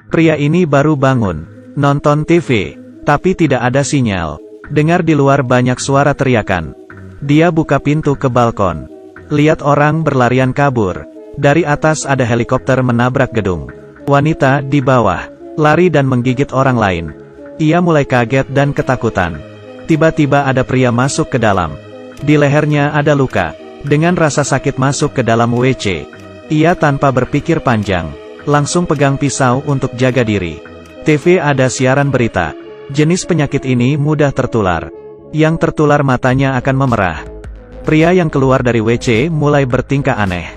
Pria ini baru bangun, nonton TV, tapi tidak ada sinyal. Dengar di luar banyak suara teriakan. Dia buka pintu ke balkon. Lihat orang berlarian kabur. Dari atas ada helikopter menabrak gedung. Wanita di bawah, lari dan menggigit orang lain. Ia mulai kaget dan ketakutan. Tiba-tiba ada pria masuk ke dalam. Di lehernya ada luka. Dengan rasa sakit masuk ke dalam WC. Ia tanpa berpikir panjang, langsung pegang pisau untuk jaga diri. TV ada siaran berita. Jenis penyakit ini mudah tertular. Yang tertular matanya akan memerah. Pria yang keluar dari WC mulai bertingkah aneh.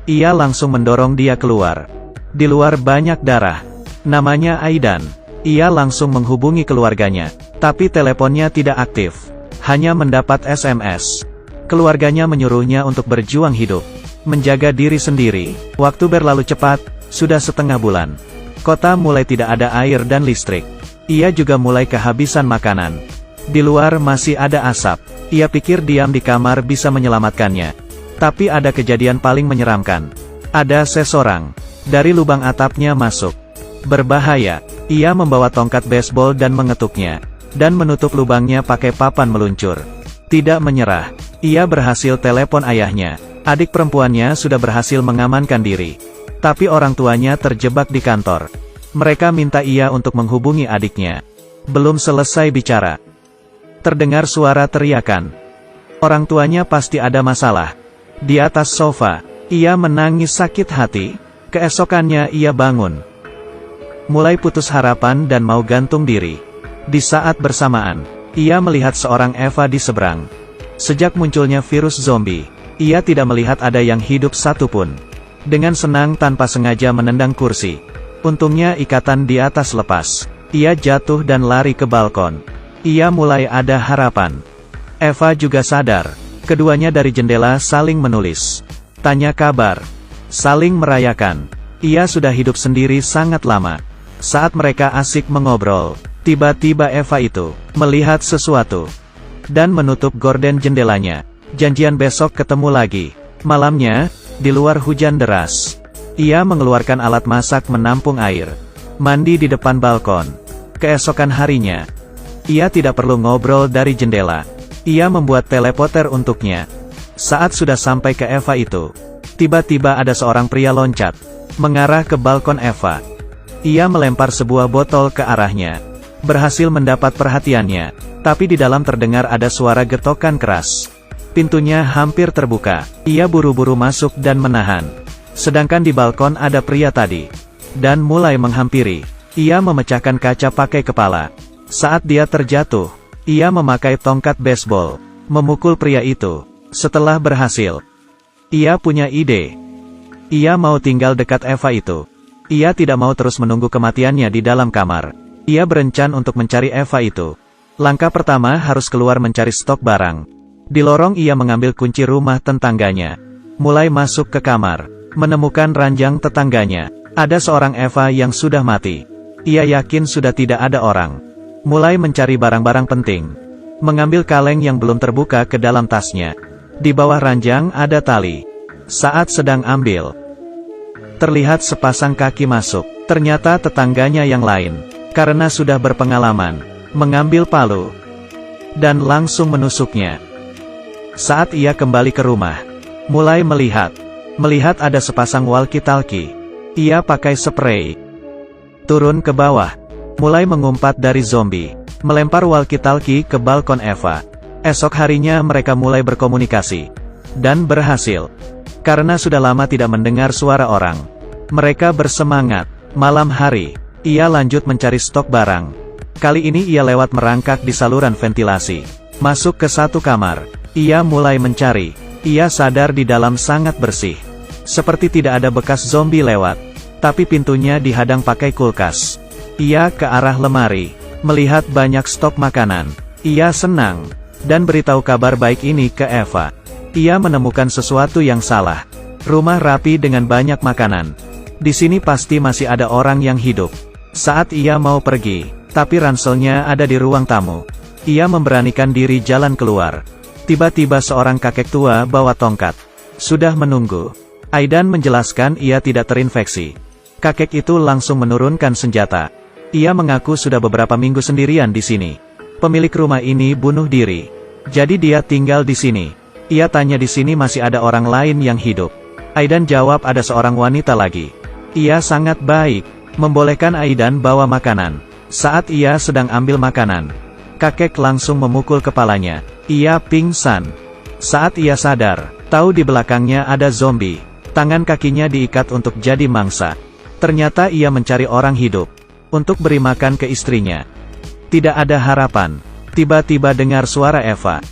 Ia langsung mendorong dia keluar. Di luar banyak darah. Namanya Aidan. Ia langsung menghubungi keluarganya. Tapi teleponnya tidak aktif. Hanya mendapat SMS. Keluarganya menyuruhnya untuk berjuang hidup. Menjaga diri sendiri. Waktu berlalu cepat, sudah setengah bulan. Kota mulai tidak ada air dan listrik. Ia juga mulai kehabisan makanan. Di luar masih ada asap. Ia pikir diam di kamar bisa menyelamatkannya. Tapi ada kejadian paling menyeramkan. Ada seseorang dari lubang atapnya masuk. Berbahaya. Ia membawa tongkat baseball dan mengetuknya. Dan menutup lubangnya pakai papan meluncur. Tidak menyerah. Ia berhasil telepon ayahnya. Adik perempuannya sudah berhasil mengamankan diri. Tapi orang tuanya terjebak di kantor. Mereka minta ia untuk menghubungi adiknya. Belum selesai bicara. Terdengar suara teriakan. Orang tuanya pasti ada masalah. Di atas sofa, ia menangis sakit hati. Keesokannya ia bangun. Mulai putus harapan dan mau gantung diri. Di saat bersamaan, ia melihat seorang Eva di seberang. Sejak munculnya virus zombie, ia tidak melihat ada yang hidup satupun. Dengan senang tanpa sengaja menendang kursi. Untungnya ikatan di atas lepas. Ia jatuh dan lari ke balkon. Ia mulai ada harapan. Eva juga sadar. Keduanya dari jendela saling menulis. Tanya kabar. Saling merayakan. Ia sudah hidup sendiri sangat lama. Saat mereka asik mengobrol, tiba-tiba Eva itu melihat sesuatu. Dan menutup gorden jendelanya. Janjian besok ketemu lagi. Malamnya, di luar hujan deras. Ia mengeluarkan alat masak menampung air. Mandi di depan balkon. Keesokan harinya, ia tidak perlu ngobrol dari jendela. Ia membuat teleporter untuknya. Saat sudah sampai ke Eva itu, tiba-tiba ada seorang pria loncat, mengarah ke balkon Eva. Ia melempar sebuah botol ke arahnya. Berhasil mendapat perhatiannya, tapi di dalam terdengar ada suara getokan keras. Pintunya hampir terbuka. Ia buru-buru masuk dan menahan. Sedangkan di balkon ada pria tadi. Dan mulai menghampiri. Ia memecahkan kaca pakai kepala. Saat dia terjatuh, ia memakai tongkat baseball, memukul pria itu. Setelah berhasil, ia punya ide. Ia mau tinggal dekat Eva itu. Ia tidak mau terus menunggu kematiannya di dalam kamar. Ia berencana untuk mencari Eva itu. Langkah pertama harus keluar mencari stok barang. Di lorong ia mengambil kunci rumah tetangganya. Mulai masuk ke kamar. Menemukan ranjang tetangganya. Ada seorang Eva yang sudah mati. Ia yakin sudah tidak ada orang. Mulai mencari barang-barang penting. Mengambil kaleng yang belum terbuka ke dalam tasnya. Di bawah ranjang ada tali. Saat sedang ambil, terlihat sepasang kaki masuk. Ternyata tetangganya yang lain. Karena sudah berpengalaman, mengambil palu. Dan langsung menusuknya. Saat ia kembali ke rumah, mulai melihat ada sepasang walkie-talkie. Ia pakai spray. Turun ke bawah. Mulai mengumpat dari zombie. Melempar walkie-talkie ke balkon Eva. Esok harinya mereka mulai berkomunikasi. Dan berhasil. Karena sudah lama tidak mendengar suara orang. Mereka bersemangat. Malam hari, ia lanjut mencari stok barang. Kali ini ia lewat merangkak di saluran ventilasi. Masuk ke satu kamar. Ia mulai mencari. Ia sadar di dalam sangat bersih. Seperti tidak ada bekas zombie lewat. Tapi pintunya dihadang pakai kulkas. Ia ke arah lemari. Melihat banyak stok makanan. Ia senang. Dan beritahu kabar baik ini ke Eva. Ia menemukan sesuatu yang salah. Rumah rapi dengan banyak makanan. Di sini pasti masih ada orang yang hidup. Saat ia mau pergi, tapi ranselnya ada di ruang tamu. Ia memberanikan diri jalan keluar. Tiba-tiba seorang kakek tua bawa tongkat. Sudah menunggu. Aidan menjelaskan ia tidak terinfeksi. Kakek itu langsung menurunkan senjata. Ia mengaku sudah beberapa minggu sendirian di sini. Pemilik rumah ini bunuh diri. Jadi dia tinggal di sini. Ia tanya di sini masih ada orang lain yang hidup. Aidan jawab ada seorang wanita lagi. Ia sangat baik, membolehkan Aidan bawa makanan. Saat ia sedang ambil makanan, kakek langsung memukul kepalanya. Ia pingsan. Saat ia sadar, tahu di belakangnya ada zombie. Tangan kakinya diikat untuk jadi mangsa. Ternyata ia mencari orang hidup untuk beri makan ke istrinya. Tidak ada harapan. Tiba-tiba dengar suara Eva.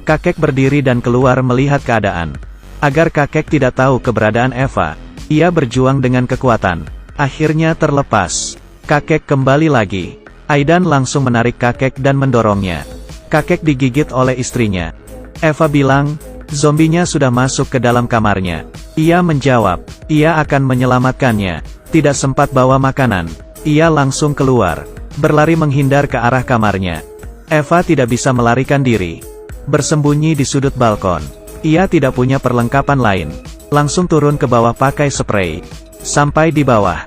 Kakek berdiri dan keluar melihat keadaan. Agar kakek tidak tahu keberadaan Eva, ia berjuang dengan kekuatan. Akhirnya terlepas. Kakek kembali lagi. Aidan langsung menarik kakek dan mendorongnya. Kakek digigit oleh istrinya. Eva bilang, zombinya sudah masuk ke dalam kamarnya. Ia menjawab, ia akan menyelamatkannya. Tidak sempat bawa makanan. Ia langsung keluar, berlari menghindar ke arah kamarnya. Eva tidak bisa melarikan diri. Bersembunyi di sudut balkon. Ia tidak punya perlengkapan lain. Langsung turun ke bawah pakai spray. Sampai di bawah,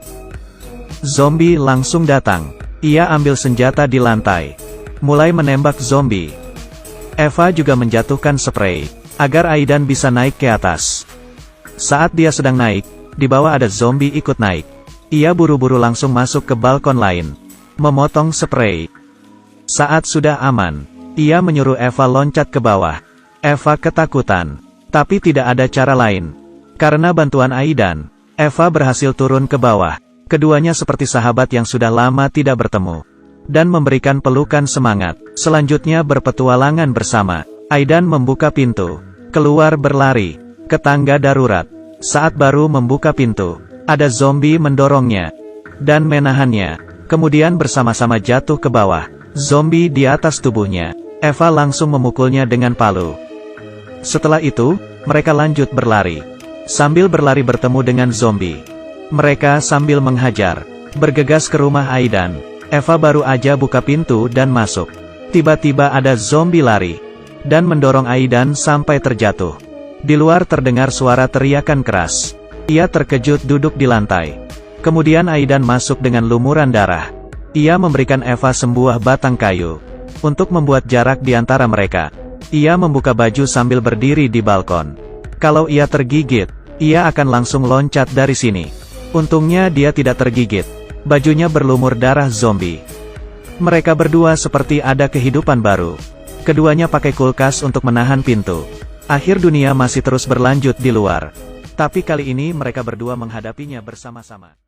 zombie langsung datang. Ia ambil senjata di lantai, mulai menembak zombie. Eva juga menjatuhkan spray, agar Aidan bisa naik ke atas. Saat dia sedang naik, di bawah ada zombie ikut naik. Ia buru-buru langsung masuk ke balkon lain, memotong spray. Saat sudah aman, ia menyuruh Eva loncat ke bawah. Eva ketakutan, tapi tidak ada cara lain. Karena bantuan Aidan, Eva berhasil turun ke bawah. Keduanya seperti sahabat yang sudah lama tidak bertemu, dan memberikan pelukan semangat. Selanjutnya berpetualangan bersama. Aidan membuka pintu, keluar berlari ke tangga darurat. Saat baru membuka pintu, ada zombie mendorongnya dan menahannya. Kemudian bersama-sama jatuh ke bawah. Zombie di atas tubuhnya. Eva langsung memukulnya dengan palu. Setelah itu, mereka lanjut berlari. Sambil berlari bertemu dengan zombie, mereka sambil menghajar, bergegas ke rumah Aidan. Eva baru aja buka pintu dan masuk. Tiba-tiba ada zombie lari dan mendorong Aidan sampai terjatuh. Di luar terdengar suara teriakan keras. Ia terkejut duduk di lantai. Kemudian Aidan masuk dengan lumuran darah. Ia memberikan Eva sebuah batang kayu untuk membuat jarak di antara mereka. Ia membuka baju sambil berdiri di balkon. Kalau ia tergigit, ia akan langsung loncat dari sini. Untungnya dia tidak tergigit. Bajunya berlumur darah zombie. Mereka berdua seperti ada kehidupan baru. Keduanya pakai kulkas untuk menahan pintu. Akhir dunia masih terus berlanjut di luar. Tapi kali ini mereka berdua menghadapinya bersama-sama.